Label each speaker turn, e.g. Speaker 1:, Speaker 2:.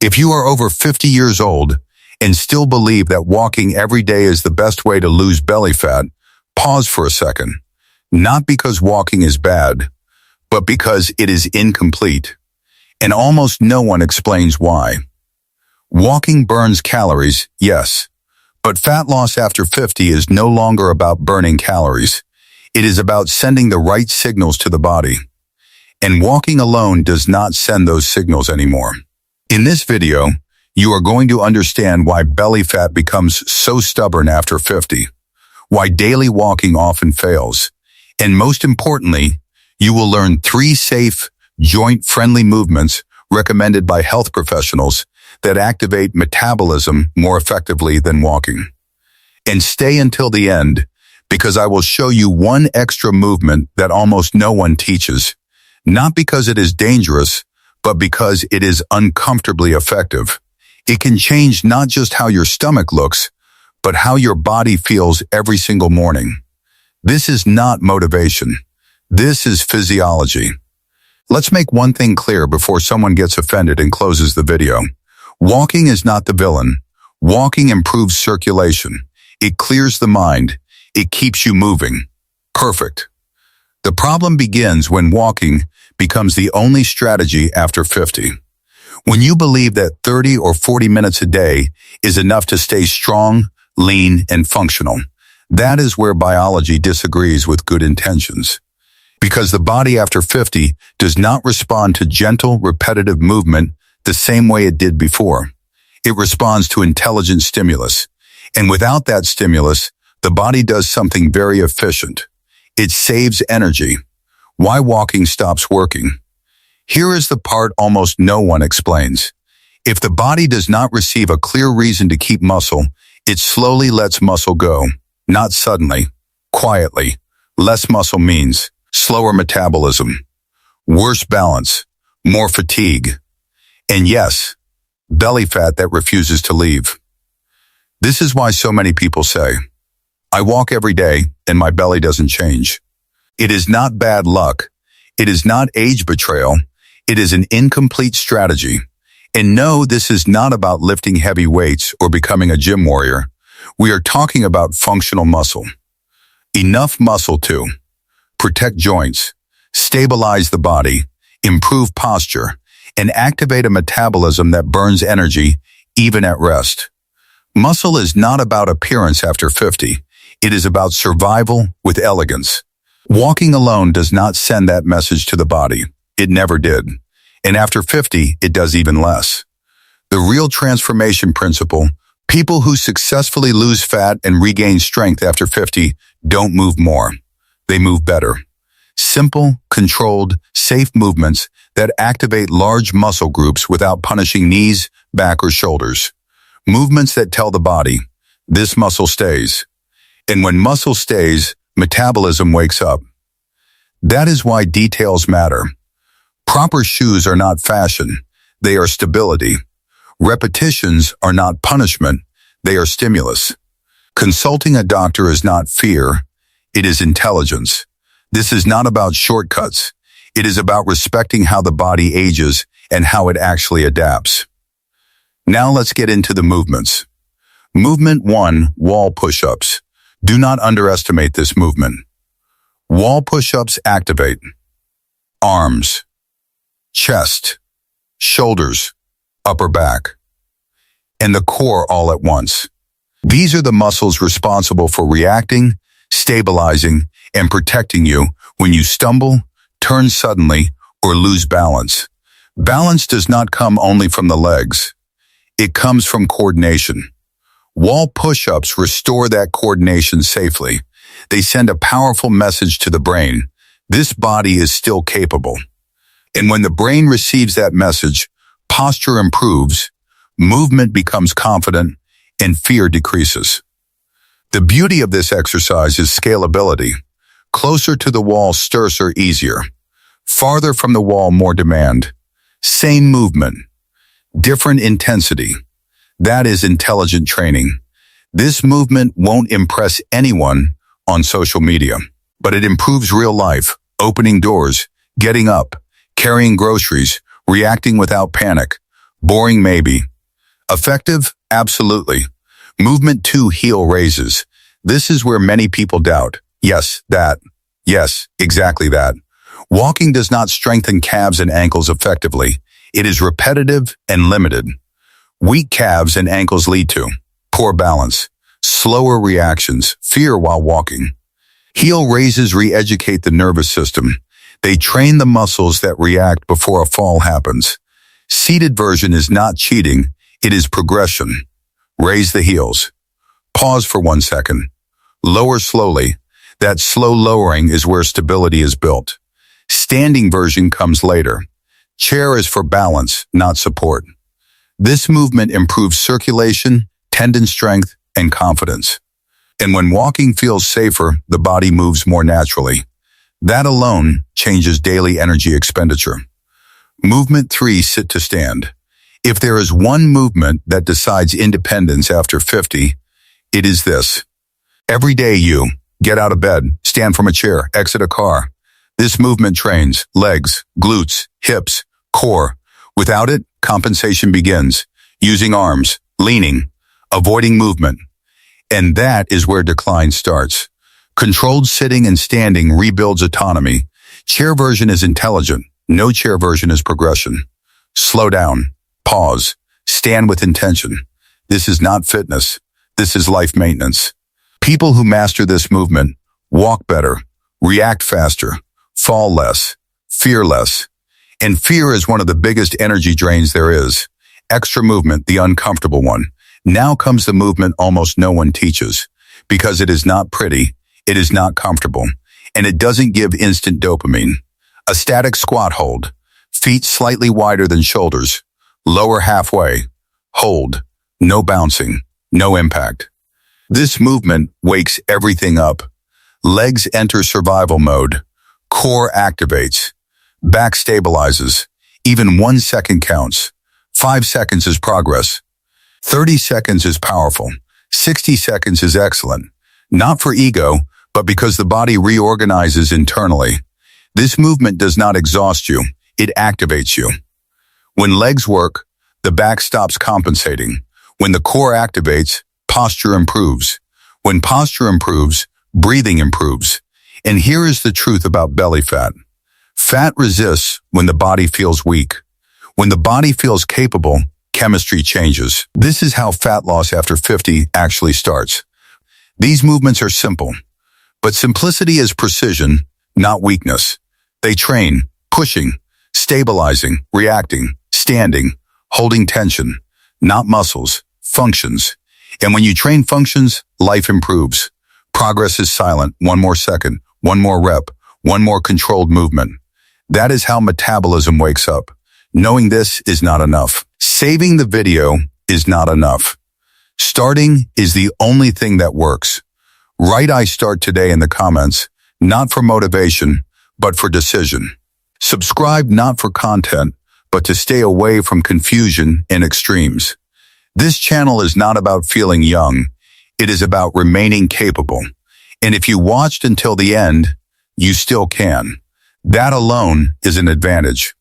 Speaker 1: If you are over 50 years old and still believe that walking every day is the best way to lose belly fat, pause for a second. Not because walking is bad, but because it is incomplete. And almost no one explains why. Walking burns calories, yes, but fat loss after 50 is no longer about burning calories. It is about sending the right signals to the body. And walking alone does not send those signals anymore. In this video, you are going to understand why belly fat becomes so stubborn after 50, why daily walking often fails, and most importantly, you will learn 3 safe, joint-friendly movements recommended by health professionals that activate metabolism more effectively than walking. And stay until the end, because I will show you one extra movement that almost no one teaches, not because it is dangerous, but because it is uncomfortably effective. It can change not just how your stomach looks, but how your body feels every single morning. This is not motivation. This is physiology. Let's make one thing clear before someone gets offended and closes the video. Walking is not the villain. Walking improves circulation. It clears the mind. It keeps you moving. Perfect. The problem begins when walking becomes the only strategy after 50. When you believe that 30 or 40 minutes a day is enough to stay strong, lean, and functional, that is where biology disagrees with good intentions. Because the body after 50 does not respond to gentle, repetitive movement the same way it did before. It responds to intelligent stimulus. And without that stimulus, the body does something very efficient. It saves energy. Why walking stops working? Here is the part almost no one explains. If the body does not receive a clear reason to keep muscle, it slowly lets muscle go. Not suddenly, quietly. Less muscle means slower metabolism, worse balance, more fatigue, and yes, belly fat that refuses to leave. This is why so many people say, I walk every day and my belly doesn't change. It is not bad luck. It is not age betrayal. It is an incomplete strategy. And no, this is not about lifting heavy weights or becoming a gym warrior. We are talking about functional muscle. Enough muscle to protect joints, stabilize the body, improve posture, and activate a metabolism that burns energy even at rest. Muscle is not about appearance after 50. It is about survival with elegance. Walking alone does not send that message to the body. It never did. And after 50, it does even less. The real transformation principle, people who successfully lose fat and regain strength after 50 don't move more. They move better. Simple, controlled, safe movements that activate large muscle groups without punishing knees, back, or shoulders. Movements that tell the body, this muscle stays. And when muscle stays, metabolism wakes up. That is why details matter. Proper shoes are not fashion. They are stability. Repetitions are not punishment. They are stimulus. Consulting a doctor is not fear. It is intelligence. This is not about shortcuts. It is about respecting how the body ages and how it actually adapts. Now let's get into the movements. Movement 1, wall push-ups. Do not underestimate this movement. Wall push-ups activate arms, chest, shoulders, upper back, and the core all at once. These are the muscles responsible for reacting, stabilizing, and protecting you when you stumble, turn suddenly, or lose balance. Balance does not come only from the legs. It comes from coordination. Wall push-ups restore that coordination safely. They send a powerful message to the brain. This body is still capable. And when the brain receives that message, posture improves, movement becomes confident, and fear decreases. The beauty of this exercise is scalability. Closer to the wall, stirrups are easier. Farther from the wall, more demand. Same movement, different intensity. That is intelligent training. This movement won't impress anyone on social media, but it improves real life, opening doors, getting up, carrying groceries, reacting without panic. Boring maybe. Effective? Absolutely. Movement 2, heel raises. This is where many people doubt. Yes, that. Yes, exactly that. Walking does not strengthen calves and ankles effectively. It is repetitive and limited. Weak calves and ankles lead to poor balance, slower reactions, fear while walking. Heel raises re-educate the nervous system. They train the muscles that react before a fall happens. Seated version is not cheating, it is progression. Raise the heels. Pause for 1 second. Lower slowly. That slow lowering is where stability is built. Standing version comes later. Chair is for balance, not support. This movement improves circulation, tendon strength, and confidence. And when walking feels safer, the body moves more naturally. That alone changes daily energy expenditure. Movement 3, sit to stand. If there is one movement that decides independence after 50, it is this. Every day you get out of bed, stand from a chair, exit a car. This movement trains legs, glutes, hips, core. Without it, compensation begins. Using arms, leaning, avoiding movement. And that is where decline starts. Controlled sitting and standing rebuilds autonomy. Chair version is intelligent. No chair version is progression. Slow down. Pause. Stand with intention. This is not fitness. This is life maintenance. People who master this movement walk better, react faster, fall less, fear less. And fear is one of the biggest energy drains there is. Extra movement, the uncomfortable one. Now comes the movement almost no one teaches. Because it is not pretty, it is not comfortable, and it doesn't give instant dopamine. A static squat hold. Feet slightly wider than shoulders. Lower halfway. Hold. No bouncing. No impact. This movement wakes everything up. Legs enter survival mode. Core activates. Back stabilizes. Even 1 second counts. 5 seconds is progress. 30 seconds is powerful. 60 seconds is excellent. Not for ego, but because the body reorganizes internally. This movement does not exhaust you. It activates you. When legs work, the back stops compensating. When the core activates, posture improves. When posture improves, breathing improves. And here is the truth about belly fat. Fat resists when the body feels weak. When the body feels capable, chemistry changes. This is how fat loss after 50 actually starts. These movements are simple, but simplicity is precision, not weakness. They train, pushing, stabilizing, reacting, standing, holding tension, not muscles, functions. And when you train functions, life improves. Progress is silent. 1 more second, 1 more rep, 1 more controlled movement. That is how metabolism wakes up. Knowing this is not enough. Saving the video is not enough. Starting is the only thing that works. Write "I start today" in the comments, not for motivation, but for decision. Subscribe not for content, but to stay away from confusion and extremes. This channel is not about feeling young. It is about remaining capable. And if you watched until the end, you still can. That alone is an advantage.